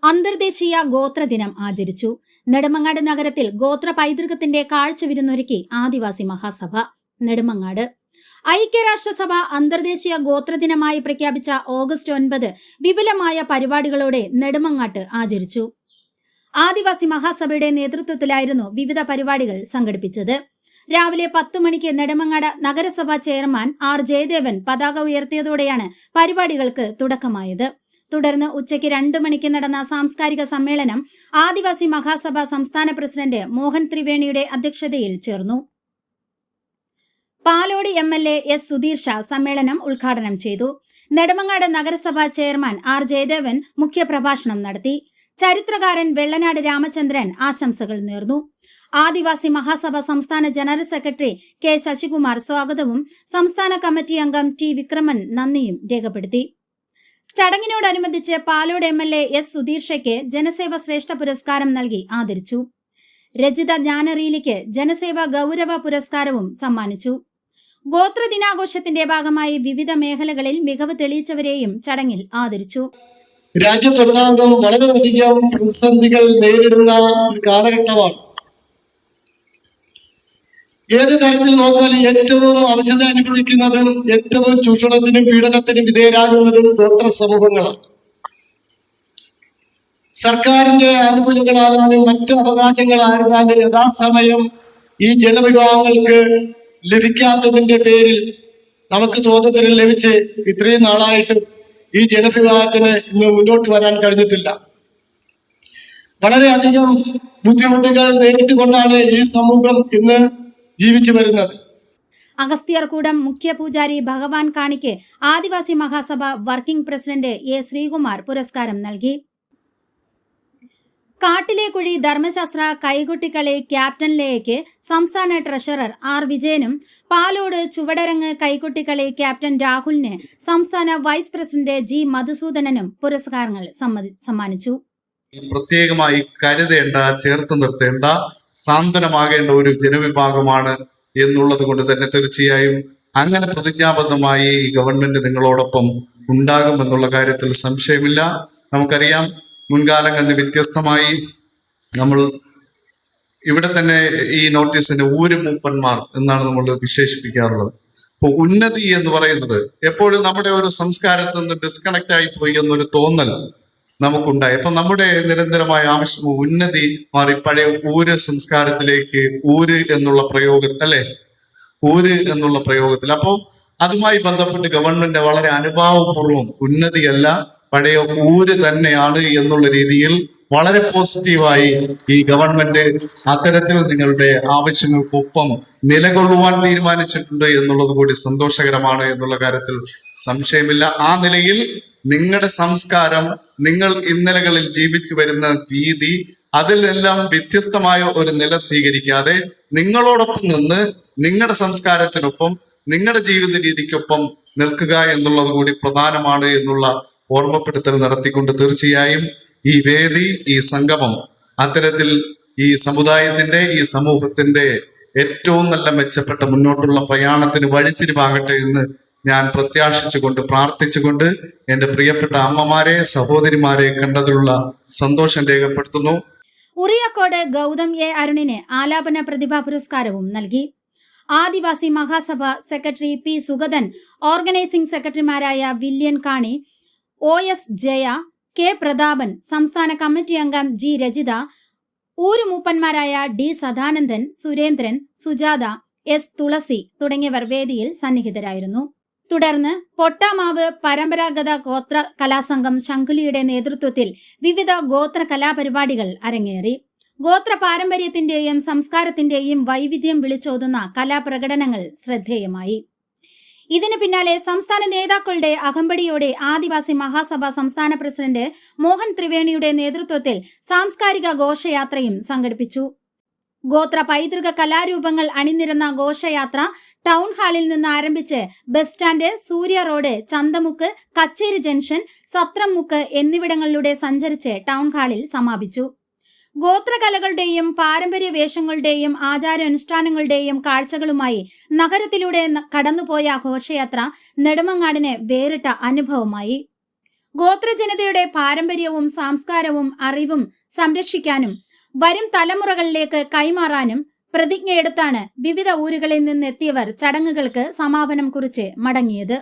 അന്തർദേശീയ ഗോത്രദിനം ആചരിച്ചു. നെടുമങ്ങാട് നഗരത്തിൽ ഗോത്ര പൈതൃകത്തിന്റെ കാഴ്ചവിരുന്നൊരുക്കി ആദിവാസി മഹാസഭ. നെടുമങ്ങാട് ഐക്യരാഷ്ട്രസഭ അന്തർദേശീയ ഗോത്രദിനമായി പ്രഖ്യാപിച്ച ഓഗസ്റ്റ് 9 വിപുലമായ പരിപാടികളോടെ നെടുമങ്ങാട്ട് ആചരിച്ചു. ആദിവാസി മഹാസഭയുടെ നേതൃത്വത്തിലായിരുന്നു വിവിധ പരിപാടികൾ സംഘടിപ്പിച്ചത്. രാവിലെ 10 മണിക്ക് നെടുമങ്ങാട് നഗരസഭാ ചെയർമാൻ ആർ ജയദേവൻ പതാക ഉയർത്തിയതോടെയാണ് പരിപാടികൾക്ക് തുടക്കമായത്. തുടർന്ന് ഉച്ചയ്ക്ക് 2 മണിക്ക് നടന്ന സാംസ്കാരിക സമ്മേളനം ആദിവാസി മഹാസഭ സംസ്ഥാന പ്രസിഡന്റ് മോഹൻ ത്രിവേണിയുടെ അധ്യക്ഷതയിൽ ചേർന്നു. പാലോട് MLA എസ് സുധീർ ഷാ സമ്മേളനം ഉദ്ഘാടനം ചെയ്തു. നെടുമങ്ങാട് നഗരസഭാ ചെയർമാൻ ആർ ജയദേവൻ മുഖ്യപ്രഭാഷണം നടത്തി. ചരിത്രകാരൻ വെള്ളനാട് രാമചന്ദ്രൻ ആശംസകൾ നേർന്നു. ആദിവാസി മഹാസഭ സംസ്ഥാന ജനറൽ സെക്രട്ടറി കെ ശശികുമാർ സ്വാഗതവും സംസ്ഥാന കമ്മിറ്റി അംഗം ടി വിക്രമൻ നന്ദിയും രേഖപ്പെടുത്തി. ചടങ്ങിനോടനുബന്ധിച്ച് പാലോട് MLA എസ് സുധീർ ഷയ്ക്ക് ജനസേവ ശ്രേഷ്ഠ പുരസ്കാരം നൽകി ആദരിച്ചു. രജിത ജ്ഞാനറീലിക്ക് ജനസേവ ഗൗരവ പുരസ്കാരവും സമ്മാനിച്ചു. ഗോത്ര ദിനാഘോഷത്തിന്റെ ഭാഗമായി വിവിധ മേഖലകളിൽ മികവ് തെളിയിച്ചവരെയും ചടങ്ങിൽ ആദരിച്ചു. രാജ്യത്തൊട്ടാകം വളരെയധികം പ്രതിസന്ധികൾ നേരിടുന്ന ഒരു കാലഘട്ടമാണ്. ഏത് തരത്തിൽ നോക്കിയാലും ഏറ്റവും അവശത അനുഭവിക്കുന്നതും ഏറ്റവും ചൂഷണത്തിനും പീഡനത്തിനും വിധേയരാകുന്നതും ഗോത്ര സമൂഹങ്ങളാണ്. സർക്കാരിന്റെ ആനുകൂല്യങ്ങളായാലും മറ്റു അവകാശങ്ങളായിരുന്നാലും യഥാസമയം ഈ ജനവിഭാഗങ്ങൾക്ക് ലഭിക്കാത്തതിന്റെ പേരിൽ നമുക്ക് സ്വാതന്ത്ര്യം ലഭിച്ച് ഇത്രയും നാളായിട്ട് ഈ ജനവിഭാഗത്തിന് ഇന്ന് മുന്നോട്ട് വരാൻ കഴിഞ്ഞിട്ടില്ല. വളരെയധികം ബുദ്ധിമുട്ടുകൾ നേരിട്ടുകൊണ്ടാണ് ഈ സമൂഹം ഇന്ന് ജീവിച്ചു വരുന്നത്. അഗസ്ത്യർകൂടം മുഖ്യ പൂജാരി ഭഗവാൻ കാണിക്ക് Adivasi Mahasabha working president A Sreekumar പുരസ്കാരം നൽകി. കാട്ടിലേക്കുഴി ധർമ്മശാസ്ത്ര കൈകൊട്ടിക്കളി ക്യാപ്റ്റൻ ലേക്ക് സംസ്ഥാന ട്രഷറർ ആർ വിജയനും പാലോട് ചുവടരങ്ങ് കൈകൊട്ടിക്കളി ക്യാപ്റ്റൻ രാഹുലിന് സംസ്ഥാന വൈസ് പ്രസിഡന്റ് ജി മധുസൂദനനും പുരസ്കാരങ്ങൾ സമ്മാനിച്ചു. പ്രത്യേകമായി കരുതേണ്ട, ചേർത്ത് നിർത്തേണ്ട, സാന്ത്വനമാകേണ്ട ഒരു ജനവിഭാഗമാണ് എന്നുള്ളത് കൊണ്ട് തന്നെ തീർച്ചയായും അങ്ങനെ പ്രതിജ്ഞാബദ്ധമായി ഈ ഗവൺമെന്റ് നിങ്ങളോടൊപ്പം ഉണ്ടാകുമെന്നുള്ള കാര്യത്തിൽ സംശയമില്ല. നമുക്കറിയാം, മുൻകാലങ്ങളിൽ വ്യത്യസ്തമായി നമ്മൾ ഇവിടെ തന്നെ ഈ നോട്ടീസിന്റെ ഊരുമൂപ്പന്മാർ എന്നാണ് നമ്മൾ വിശേഷിപ്പിക്കാറുള്ളത്. അപ്പോൾ ഉന്നതി എന്ന് പറയുന്നത് എപ്പോഴും നമ്മുടെ ഒരു സംസ്കാരത്തിൽ നിന്ന് ഡിസ്കണക്ട് ആയി പോയി എന്നൊരു തോന്നൽ നമുക്കുണ്ടായി. അപ്പൊ നമ്മുടെ നിരന്തരമായ ആവശ്യം ഉന്നതി മാറി പഴയ ഊര് സംസ്കാരത്തിലേക്ക് ഊര് എന്നുള്ള പ്രയോഗത്തിൽ അല്ലെ ഊര് എന്നുള്ള പ്രയോഗത്തിൽ. അപ്പോൾ അതുമായി ബന്ധപ്പെട്ട് ഗവൺമെന്റ് വളരെ അനുഭാവപൂർവ്വം ഉന്നതിയല്ല പഴയ ഊര് തന്നെയാണ് എന്നുള്ള രീതിയിൽ വളരെ പോസിറ്റീവായി ഈ ഗവൺമെന്റ് അത്തരത്തിൽ നിങ്ങളുടെ ആവശ്യങ്ങൾക്കൊപ്പം നിലകൊള്ളുവാൻ തീരുമാനിച്ചിട്ടുണ്ട് എന്നുള്ളത് കൂടി സന്തോഷകരമാണ് എന്നുള്ള കാര്യത്തിൽ സംശയമില്ല. ആ നിലയിൽ നിങ്ങളുടെ സംസ്കാരം, നിങ്ങൾ ഇന്നലകളിൽ ജീവിച്ചു വരുന്ന രീതി, അതിലെല്ലാം വ്യത്യസ്തമായ ഒരു നില സ്വീകരിക്കാതെ നിങ്ങളോടൊപ്പം നിന്ന് നിങ്ങളുടെ സംസ്കാരത്തിനൊപ്പം നിങ്ങളുടെ ജീവിത രീതിക്കൊപ്പം നിൽക്കുക എന്നുള്ളത് കൂടി പ്രധാനമാണ് എന്നുള്ള ഓർമ്മപ്പെടുത്തൽ നടത്തിക്കൊണ്ട് തീർച്ചയായും ഈ വേദി, ഈ സംഗമം അത്തരത്തിൽ ഈ സമുദായത്തിന്റെ, ഈ സമൂഹത്തിന്റെ ഏറ്റവും നല്ല മെച്ചപ്പെട്ട മുന്നോട്ടുള്ള പ്രയാണത്തിന് വഴിത്തിരിവാകട്ടെ എന്ന് ഞാൻ പ്രത്യാശിച്ചുകൊണ്ട് പ്രാർത്ഥിച്ചുകൊണ്ട് എന്റെ പ്രിയപ്പെട്ട അമ്മമാരെ, സഹോദരിമാരെ കണ്ടതിലുള്ള സന്തോഷം രേഖപ്പെടുത്തുന്നു. ഉറിയക്കോട് ഗൗതം എ അരുണിന് ആലാപന പ്രതിഭാ പുരസ്കാരവും നൽകി. Adivasi Mahasabha secretary P Sugathan, organising സെക്രട്ടറിമാരായ വില്യൻ കാണി, OS ജയ, കെ പ്രതാപൻ, സംസ്ഥാന കമ്മിറ്റി അംഗം ജി രജിത, ഊരുമൂപ്പന്മാരായ ഡി സദാനന്ദൻ, സുരേന്ദ്രൻ, സുജാത, എസ് തുളസി തുടങ്ങിയവർ വേദിയിൽ സന്നിഹിതരായിരുന്നു. തുടർന്ന് പൊട്ടാമാവ് പരമ്പരാഗത ഗോത്ര കലാസംഘം ശംഖുലിയുടെ നേതൃത്വത്തിൽ വിവിധ ഗോത്ര കലാപരിപാടികൾ അരങ്ങേറി. ഗോത്ര പാരമ്പര്യത്തിന്റെയും സംസ്കാരത്തിന്റെയും വൈവിധ്യം വിളിച്ചോതുന്ന കലാപ്രകടനങ്ങൾ ശ്രദ്ധേയമായി. ഇതിനു പിന്നാലെ സംസ്ഥാന നേതാക്കളുടെ അകമ്പടിയോടെ ആദിവാസി മഹാസഭ സംസ്ഥാന പ്രസിഡന്റ് മോഹൻ ത്രിവേണിയുടെ നേതൃത്വത്തിൽ സാംസ്കാരിക ഘോഷയാത്രയും സംഘടിപ്പിച്ചു. ഗോത്ര പൈതൃക കലാരൂപങ്ങൾ അണിനിരന്ന ഘോഷയാത്ര ടൗൺ ഹാളിൽ നിന്ന് ആരംഭിച്ച് ബസ് സ്റ്റാൻഡ്, സൂര്യ റോഡ്, ചന്തമുക്ക്, കച്ചേരി ജംഗ്ഷൻ, സത്രംമുക്ക് എന്നിവിടങ്ങളിലൂടെ സഞ്ചരിച്ച് ടൗൺ ഹാളിൽ സമാപിച്ചു. ഗോത്രകലകളുടെയും പാരമ്പര്യ വേഷങ്ങളുടെയും ആചാരാനുഷ്ഠാനങ്ങളുടെയും കാഴ്ചകളുമായി നഗരത്തിലൂടെ കടന്നുപോയ ഘോഷയാത്ര നെടുമങ്ങാടിന് വേറിട്ട അനുഭവമായി. ഗോത്രജനതയുടെ പാരമ്പര്യവും സംസ്കാരവും അറിവും സംരക്ഷിക്കാനും വരും തലമുറകളിലേക്ക് കൈമാറാനും പ്രതിജ്ഞയെടുത്താണ് വിവിധ ഊരുകളിൽ നിന്നെത്തിയവർ ചടങ്ങുകൾക്ക് സമാപനം കുറിച്ച് മടങ്ങിയത്.